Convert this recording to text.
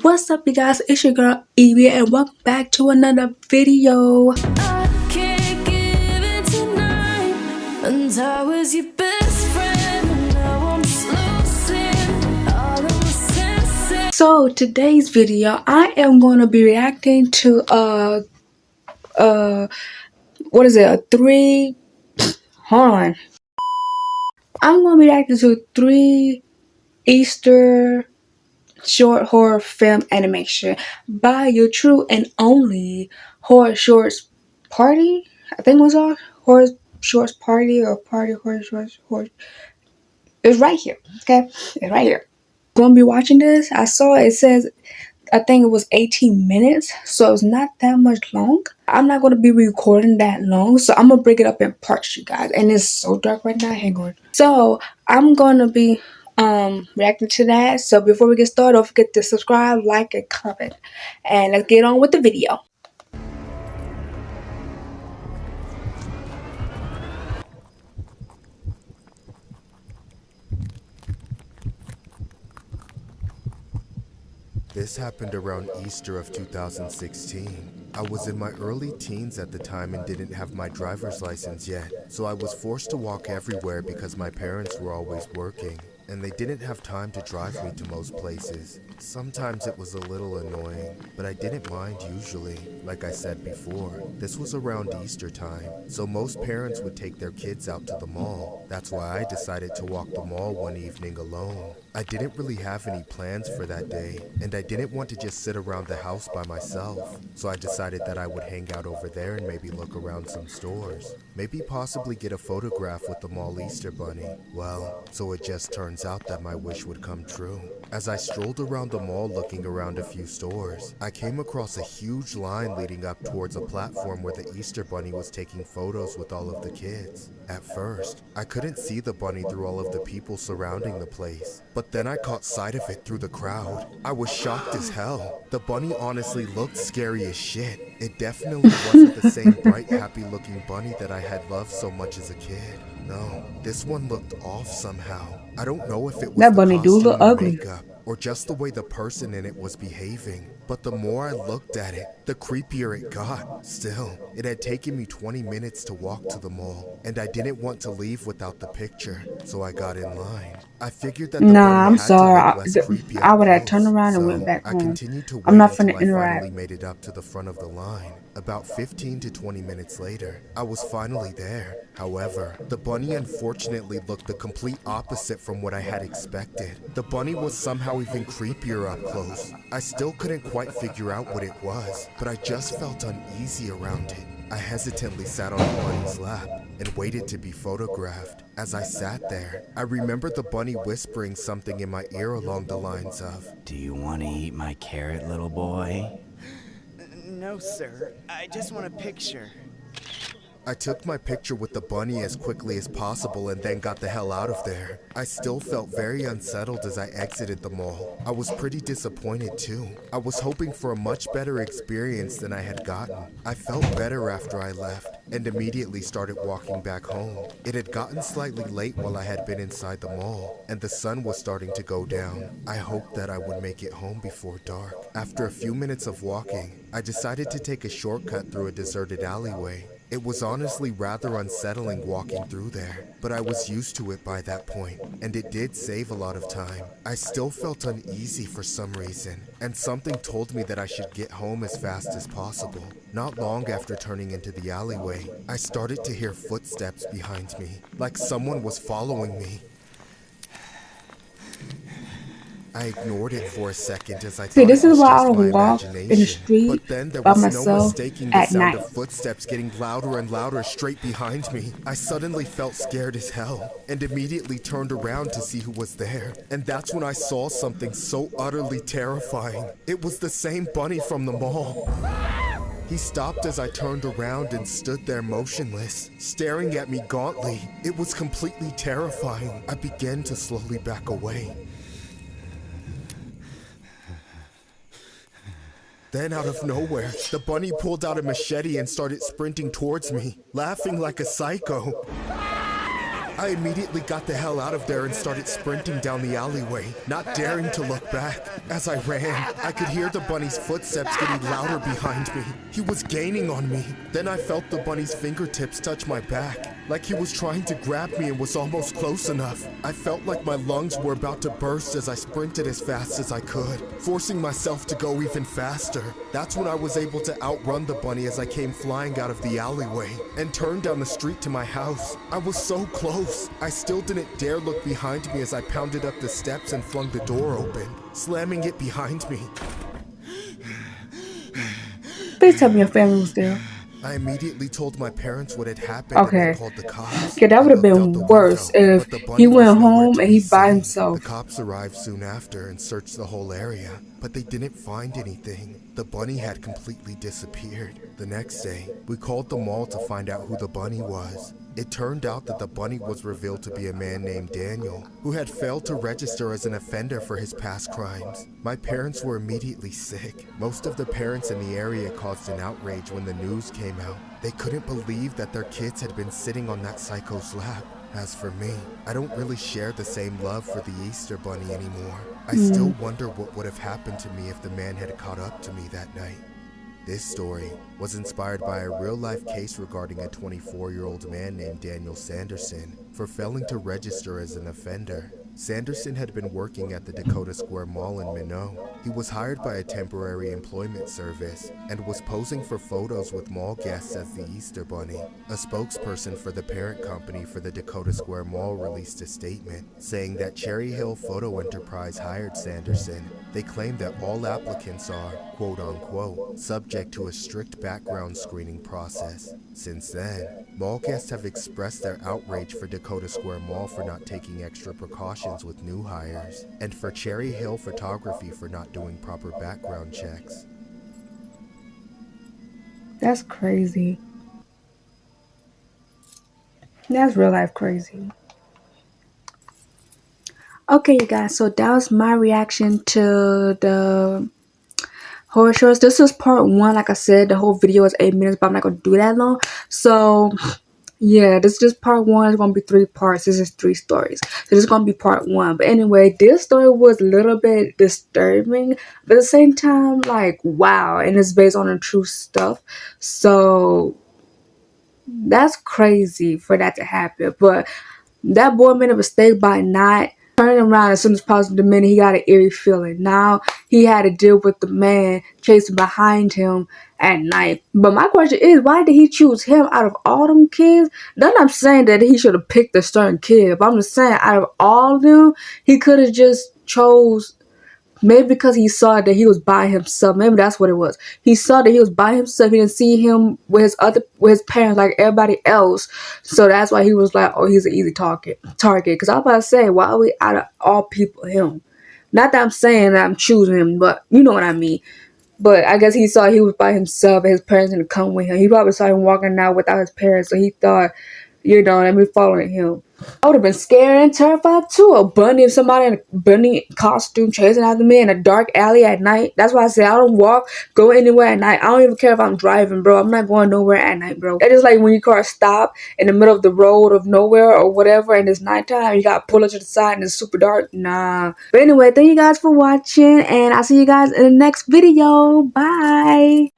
What's up, you guys? It's your girl Evie, and welcome back to another video. I can't give it tonight, and I was your best friend, and now I'm just losing all of my senses. So today's video, I am going to be reacting to what is it? Hold on. I'm going to be reacting to 3 Easter short horror film animation by your true and only Horror Shorts Party. I think it was all Horror Shorts Party or Party Horror Shorts Horror. It's right here. Okay, it's right here. Gonna be watching this. I saw it says I think it was 18 minutes, so it's not that much long. I'm not gonna be recording that long, so I'm gonna break it up in parts, you guys. And it's so dark right now. Hang on. So I'm gonna be reacting to that. So before we get started, don't forget to subscribe, like, and comment. And let's get on with the video. This happened around Easter of 2016. I was in my early teens at the time and didn't have my driver's license yet, so I was forced to walk everywhere because my parents were always working, and they didn't have time to drive me to most places. Sometimes it was a little annoying, but I didn't mind usually. Like I said before, this was around Easter time, so most parents would take their kids out to the mall. That's why I decided to walk the mall one evening alone. I didn't really have any plans for that day, and I didn't want to just sit around the house by myself, so I decided that I would hang out over there and maybe look around some stores. Maybe possibly get a photograph with the mall Easter bunny. Well, so it just turns out that my wish would come true. As I strolled around the mall looking around a few stores, I came across a huge line leading up towards a platform where the Easter bunny was taking photos with all of the kids. At first, I couldn't see the bunny through all of the people surrounding the place, but then I caught sight of it through the crowd. I was shocked as hell. The bunny honestly looked scary as shit. It definitely wasn't the same bright, happy-looking bunny that I had loved so much as a kid. No, this one looked off somehow. I don't know if it was That the bunny do costume look or ugly. makeup, or just the way the person in it was behaving. But the more I looked at it, the creepier it got. Still, it had taken me 20 minutes to walk to the mall, and I didn't want to leave without the picture, so I got in line. I figured that the bunny Nah, I'm had sorry. to look less creepy I up would have close, turned around and so went back I home. continued to wait I'm not until finna I interact. finally made it up to the front of the line. About 15 to 20 minutes later, I was finally there. However, the bunny unfortunately looked the complete opposite from what I had expected. The bunny was somehow even creepier up close. I still couldn't quite figure out what it was, but I just felt uneasy around it. I hesitantly sat on the bunny's lap and waited to be photographed. As I sat there, I remembered the bunny whispering something in my ear along the lines of, Do you want to eat my carrot, little boy? No, sir. I just want a picture. I took my picture with the bunny as quickly as possible and then got the hell out of there. I still felt very unsettled as I exited the mall. I was pretty disappointed too. I was hoping for a much better experience than I had gotten. I felt better after I left and immediately started walking back home. It had gotten slightly late while I had been inside the mall, and the sun was starting to go down. I hoped that I would make it home before dark. After a few minutes of walking, I decided to take a shortcut through a deserted alleyway. It was honestly rather unsettling walking through there, but I was used to it by that point, and it did save a lot of time. I still felt uneasy for some reason, and something told me that I should get home as fast as possible. Not long after turning into the alleyway, I started to hear footsteps behind me, like someone was following me. I ignored it for a second as I thought this it was is why I just don't my walk in the imagination. street But then there by was no myself mistaking the at sound night. of footsteps getting louder and louder straight behind me. I suddenly felt scared as hell and immediately turned around to see who was there. And that's when I saw something so utterly terrifying. It was the same bunny from the mall. He stopped as I turned around and stood there motionless, staring at me gauntly. It was completely terrifying. I began to slowly back away. Then out of nowhere, the bunny pulled out a machete and started sprinting towards me, laughing like a psycho. I immediately got the hell out of there and started sprinting down the alleyway, not daring to look back. As I ran, I could hear the bunny's footsteps getting louder behind me. He was gaining on me. Then I felt the bunny's fingertips touch my back, like he was trying to grab me and was almost close enough. I felt like my lungs were about to burst as I sprinted as fast as I could, forcing myself to go even faster. That's when I was able to outrun the bunny as I came flying out of the alleyway and turned down the street to my house. I was so close. I still didn't dare look behind me as I pounded up the steps and flung the door open, slamming it behind me. Please tell me your family was there. I immediately told my parents what had happened and Okay. I called the cops. Yeah, that would have I looked been out the worse window, if but the bunny he was went nowhere home to and be he by seen. himself. The cops arrived soon after and searched the whole area, but they didn't find anything. The bunny had completely disappeared. The next day, we called the mall to find out who the bunny was. It turned out that the bunny was revealed to be a man named Daniel, who had failed to register as an offender for his past crimes. My parents were immediately sick. Most of the parents in the area caused an outrage when the news came out. They couldn't believe that their kids had been sitting on that psycho's lap. As for me, I don't really share the same love for the Easter Bunny anymore. I still wonder what would have happened to me if the man had caught up to me that night. This story was inspired by a real-life case regarding a 24-year-old man named Daniel Sanderson for failing to register as an offender. Sanderson had been working at the Dakota Square Mall in Minot. He was hired by a temporary employment service and was posing for photos with mall guests as the Easter Bunny. A spokesperson for the parent company for the Dakota Square Mall released a statement saying that Cherry Hill Photo Enterprise hired Sanderson. They claim that all applicants are, quote-unquote, subject to a strict background screening process. Since then, mall guests have expressed their outrage for Dakota Square Mall for not taking extra precautions with new hires, and for Cherry Hill Photography for not doing proper background checks. That's crazy. That's real life crazy. Okay, you guys, so that was my reaction to the horror shows. This is part one. Like I said, the whole video is 8 minutes, but I'm not going to do that long. So, yeah, this is just part one. It's going to be 3 parts. This is 3 stories. So, this is going to be part one. But anyway, this story was a little bit disturbing, but at the same time, like, wow. And it's based on the true stuff. So, that's crazy for that to happen. But that boy made a mistake by not turning around as soon as possible the minute he got an eerie feeling. Now he had to deal with the man chasing behind him at night. But my question is, why did he choose him out of all them kids? Not I'm saying that he should have picked a certain kid, but I'm just saying out of all of them, he could have just chose. Maybe because he saw that he was by himself. Maybe that's what it was. He saw that he was by himself. He didn't see him with his parents like everybody else. So that's why he was like, oh, he's an easy target. Because I was about to say, why are we out of all people him? Not that I'm saying that I'm choosing him, but you know what I mean. But I guess he saw he was by himself and his parents didn't come with him. He probably saw him walking out without his parents. So he thought, let me following him. I would have been scared and terrified too. A bunny, if somebody in a bunny costume chasing after me in a dark alley at night. That's why I say I don't go anywhere at night. I don't even care if I'm driving, bro. I'm not going nowhere at night, bro. It's just like when your car stop in the middle of the road of nowhere or whatever and it's nighttime, you gotta pull it to the side and it's super dark. Nah. But anyway, thank you guys for watching and I'll see you guys in the next video. Bye.